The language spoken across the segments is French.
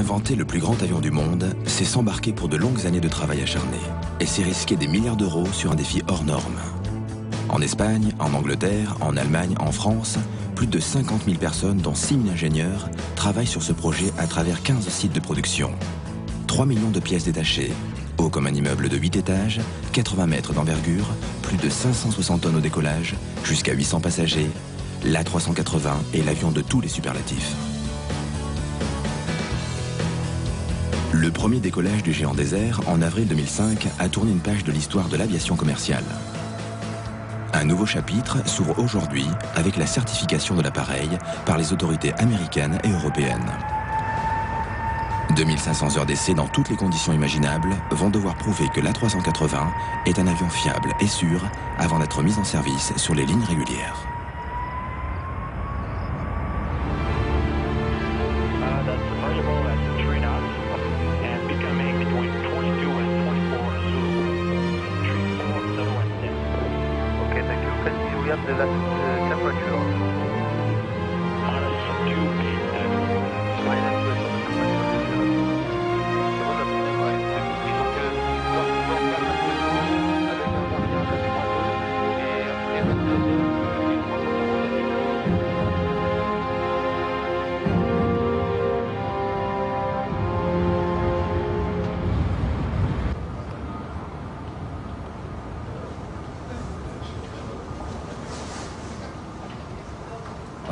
Inventer le plus grand avion du monde, c'est s'embarquer pour de longues années de travail acharné. Et c'est risquer des milliards d'euros sur un défi hors norme. En Espagne, en Angleterre, en Allemagne, en France, plus de 50 000 personnes, dont 6 000 ingénieurs, travaillent sur ce projet à travers 15 sites de production. 3 millions de pièces détachées, haut comme un immeuble de 8 étages, 80 mètres d'envergure, plus de 560 tonnes au décollage, jusqu'à 800 passagers, l'A380 est l'avion de tous les superlatifs. Le premier décollage du géant des airs, en avril 2005, a tourné une page de l'histoire de l'aviation commerciale. Un nouveau chapitre s'ouvre aujourd'hui avec la certification de l'appareil par les autorités américaines et européennes. 2500 heures d'essai dans toutes les conditions imaginables vont devoir prouver que l'A380 est un avion fiable et sûr avant d'être mis en service sur les lignes régulières.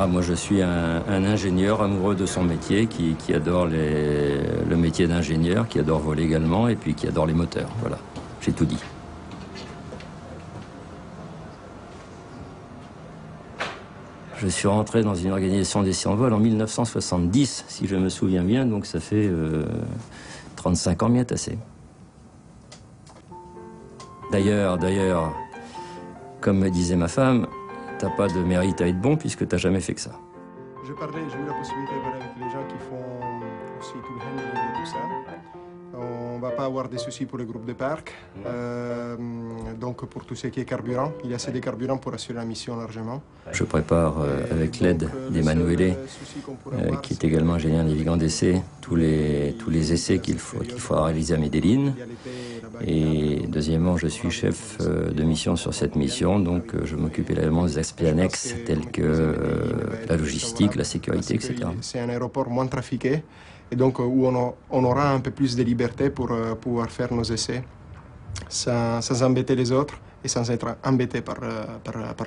Moi, je suis un ingénieur amoureux de son métier, qui adore le métier d'ingénieur, qui adore voler également, et puis qui adore les moteurs. Voilà, j'ai tout dit. Je suis rentré dans une organisation d'essai en vol en 1970, si je me souviens bien, donc ça fait 35 ans bien tassé. D'ailleurs, comme me disait ma femme, t'as pas de mérite à être bon puisque t'as jamais fait que ça. J'ai eu la possibilité de parler avec les gens qui font aussi tout le handling et tout ça. On va pas avoir de soucis pour le groupe de parc. Donc pour tout ce qui est carburant, il y a assez de carburant pour assurer la mission largement. Je prépare avec l'aide d'Emanuele, qui est également ingénieur navigant d'essai, tous les essais qu'il faudra réaliser à Medellín. Et deuxièmement, je suis chef de mission sur cette mission, donc je m'occupe également des aspects annexes tels que la logistique, la sécurité, etc. C'est un aéroport moins trafiqué, et donc où on aura un peu plus de liberté pour pouvoir faire nos essais sans embêter les autres et sans être embêté par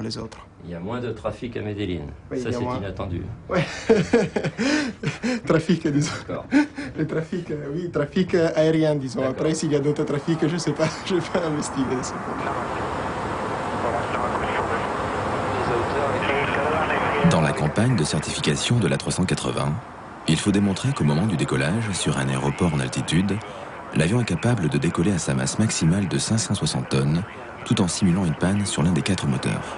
les autres. Il y a moins de trafic à Medellín, oui, ça c'est inattendu. Oui, trafic, disons. Le trafic, oui, trafic aérien, disons. Après, s'il y a d'autres trafics, je ne sais pas, je n'ai pas investigué. Dans la campagne de certification de l'A380, il faut démontrer qu'au moment du décollage sur un aéroport en altitude, l'avion est capable de décoller à sa masse maximale de 560 tonnes, tout en simulant une panne sur l'un des 4 moteurs.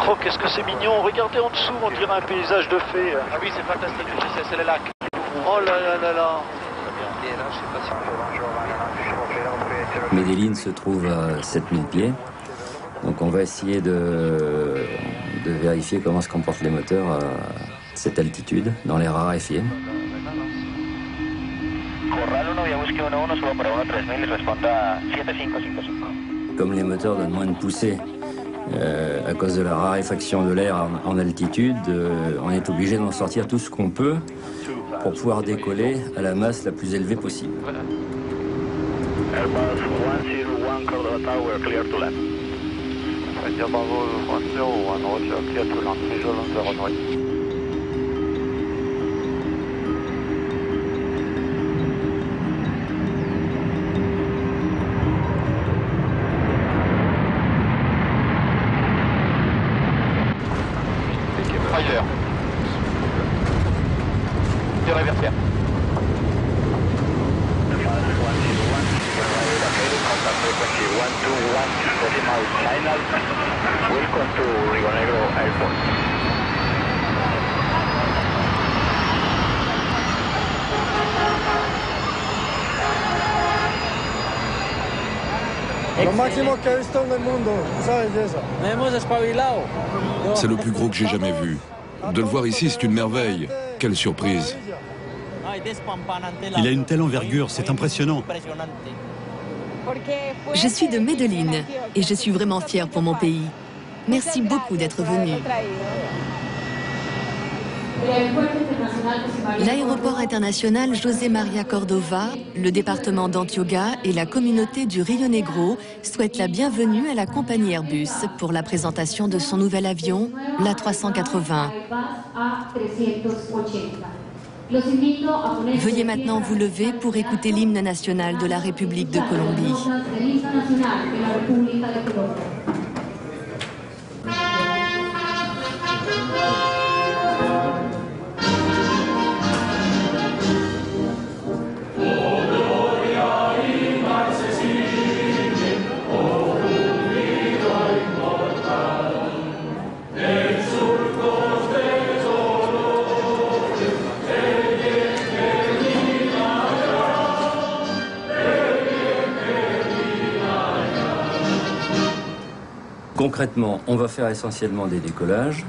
Oh, qu'est-ce que c'est mignon! Regardez en dessous, on dirait un paysage de fées. Ah oui, c'est fantastique, c'est le lac. Oh là là là là! Medellín se trouve à 7000 pieds, donc on va essayer de vérifier comment se comportent les moteurs à cette altitude, dans l'air raréfié. Comme les moteurs donnent moins de poussée à cause de la raréfaction de l'air en altitude, on est obligé d'en sortir tout ce qu'on peut pour pouvoir décoller à la masse la plus élevée possible. C'est le plus gros que j'ai jamais vu. De le voir ici, c'est une merveille. Quelle surprise! Il a une telle envergure, c'est impressionnant. Je suis de Medellín et je suis vraiment fière pour mon pays. Merci beaucoup d'être venu. L'aéroport international José María Cordova, le département d'Antioquia et la communauté du Rio Negro souhaitent la bienvenue à la compagnie Airbus pour la présentation de son nouvel avion, l'A380. Veuillez maintenant vous lever pour écouter l'hymne national de la République de Colombie. Concrètement, on va faire essentiellement des décollages,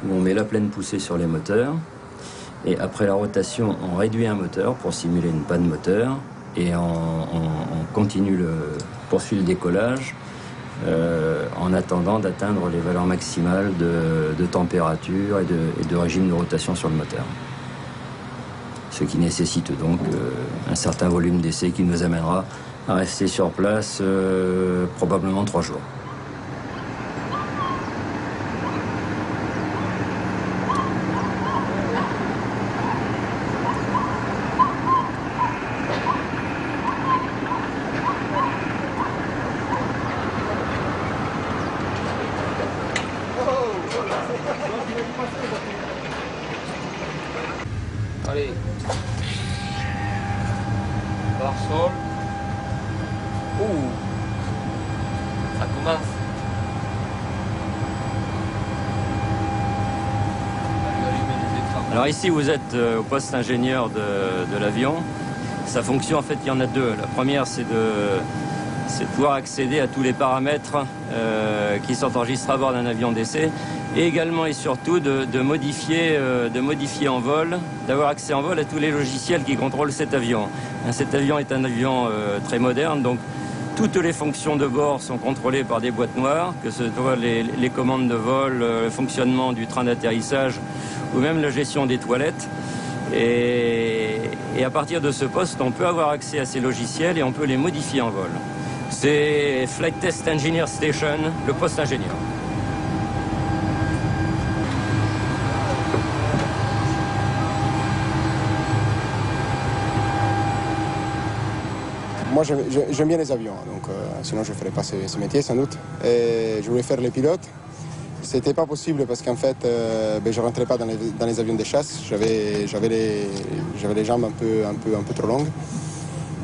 où on met la pleine poussée sur les moteurs, et après la rotation, on réduit un moteur pour simuler une panne moteur, et on poursuit le décollage en attendant d'atteindre les valeurs maximales de température et de régime de rotation sur le moteur. Ce qui nécessite donc un certain volume d'essai qui nous amènera à rester sur place probablement 3 jours. Allez. Barre sol. Ouh. Ça commence. Alors ici, vous êtes au poste ingénieur de l'avion. Sa fonction, en fait, il y en a deux. La première, c'est de pouvoir accéder à tous les paramètres qui sont enregistrés à bord d'un avion d'essai, et également et surtout de modifier en vol, d'avoir accès en vol à tous les logiciels qui contrôlent cet avion. Cet avion est un avion très moderne, donc toutes les fonctions de bord sont contrôlées par des boîtes noires, que ce soit les commandes de vol, le fonctionnement du train d'atterrissage ou même la gestion des toilettes. Et à partir de ce poste, on peut avoir accès à ces logiciels et on peut les modifier en vol. C'est Flight Test Engineer Station, le poste ingénieur. Moi, j'aime bien les avions, donc sinon je ne ferais pas ce métier sans doute. Et je voulais faire les pilotes. C'était pas possible parce qu'en fait, je rentrais pas dans les avions de chasse. J'avais les jambes un peu trop longues.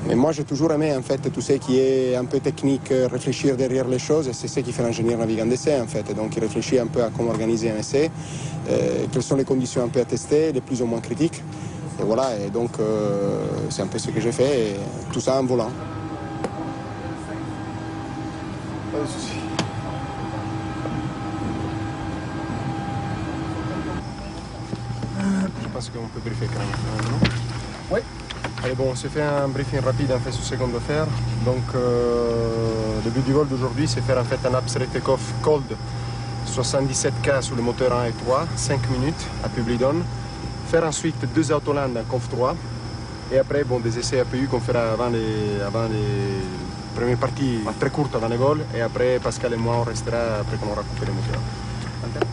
Mais moi, j'ai toujours aimé en fait tout ce qui est un peu technique, réfléchir derrière les choses. Et c'est ce qui fait l'ingénieur navigant d'essai en fait. Donc, il réfléchit un peu à comment organiser un essai, quelles sont les conditions un peu à tester, les plus ou moins critiques. Et voilà. Et donc, c'est un peu ce que j'ai fait. Et tout ça en volant. Pas de souci. Je pense qu'on peut briefer quand même, non? Oui. Allez, bon, on s'est fait un briefing rapide en fait sur ce qu'on doit faire. Donc, le but du vol d'aujourd'hui, c'est faire en fait un abstrait take-off cold 77K sur le moteur 1 et 3, 5 minutes à Publidon. Faire ensuite 2 autolands en conf 3. Et après, bon, des essais APU qu'on fera avant les premières parties très courtes avant les vols. Et après, Pascal et moi, on restera après qu'on aura coupé les moteurs.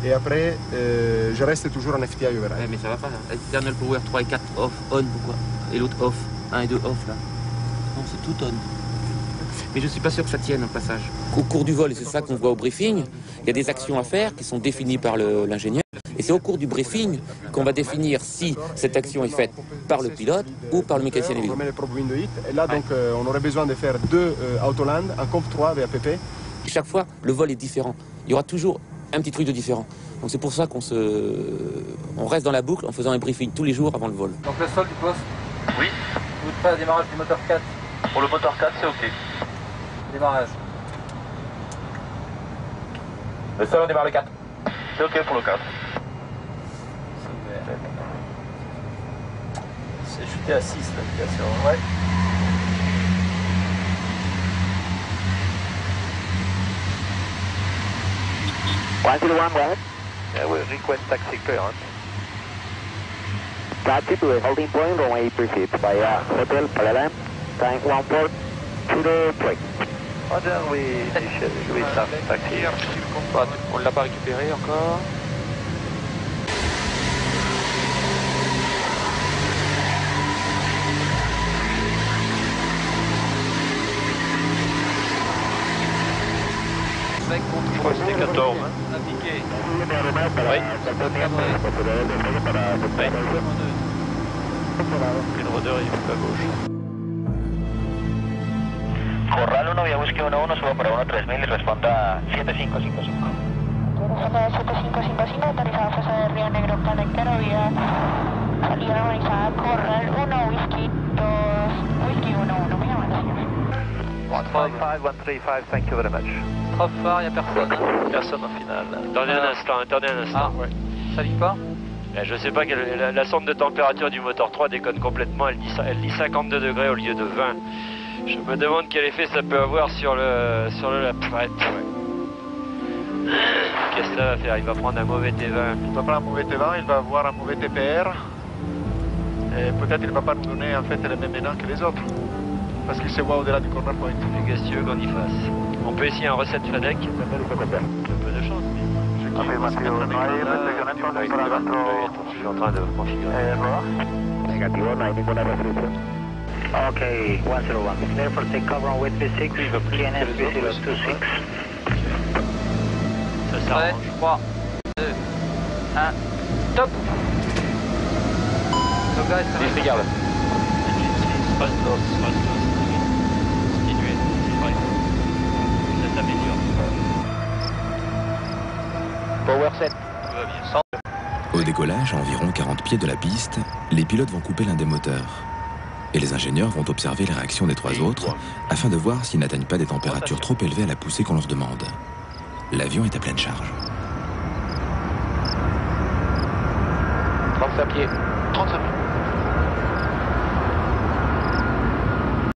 Et après, je reste toujours en FTI override. Ouais, mais ça va pas là. Eternal Power 3 et 4 off, on pourquoi? Et l'autre off, 1 et 2 off là. Non, c'est tout on. Mais je suis pas sûr que ça tienne un passage. Au cours du vol, et c'est ça qu'on voit au briefing, il y a des actions à faire qui sont définies par l'ingénieur. Et c'est au cours du briefing qu'on va définir si cette action est faite par le pilote ou par le mécanicien navigant. Et là, donc, on aurait besoin de faire 2 autolands, un conf 3 VAPP. Et chaque fois, le vol est différent. Il y aura toujours un petit truc de différent. Donc c'est pour ça on reste dans la boucle en faisant un briefing tous les jours avant le vol. Donc le sol du poste? Oui. Vous faites le démarrage du moteur 4? Pour le moteur 4, c'est OK. Démarrage. Le sol, on démarre le 4. C'est OK pour le 4. chuté à 6 l'application. Ouais. Yeah, we request taxi clearance. Taxi to the holding point, runway 36 via Hotel Paradigm, time 1403. Roger, we start taxi. On l'a pas récupéré encore. Je crois que c'était 14. Hein. Appliqué. Oui. Puis le rôdeur, il est à gauche. Corral 1 via Whisky 11, subo para 13000 y responda 7555. 7555, autorizada fuerza de Río Negro, Palenquero, vía salida organizada Corral 1, Whisky 2, Whisky 1, muy amable, señor. 135, thank you very much. Trop fort, il n'y a personne. Personne au final. Attendez un instant. Ah, ouais. Ça lit pas? Je sais pas, la sonde de température du moteur 3 déconne complètement, elle dit 52 degrés au lieu de 20. Je me demande quel effet ça peut avoir sur la prête. Ouais. Qu'est-ce que ça va faire? Il va prendre un mauvais T20. Il va prendre un mauvais T20, il va avoir un mauvais TPR. Et peut-être il ne va pas nous donner en fait les mêmes énormes que les autres. Parce qu'il se voit au-delà du corner point. Et qu'est-ce que tu veux qu'on y fasse? On peut essayer un reset FedEx. Un peu de chance, mais... Je suis en train de configurer. Negativo, no hay ninguna restricción. Ok, 101. Therefore take cover on with V6, QNS V026. Ça s'arrange. 3, 2, 1, top. Sauvegarde, Disregard. Continuez. Ça s'améliore. Power set. Tout va bien. Au décollage, à environ 40 pieds de la piste, les pilotes vont couper l'un des moteurs. Et les ingénieurs vont observer les réactions des trois autres afin de voir s'ils n'atteignent pas des températures trop élevées à la poussée qu'on leur demande. L'avion est à pleine charge. 35 pieds. 35 pieds.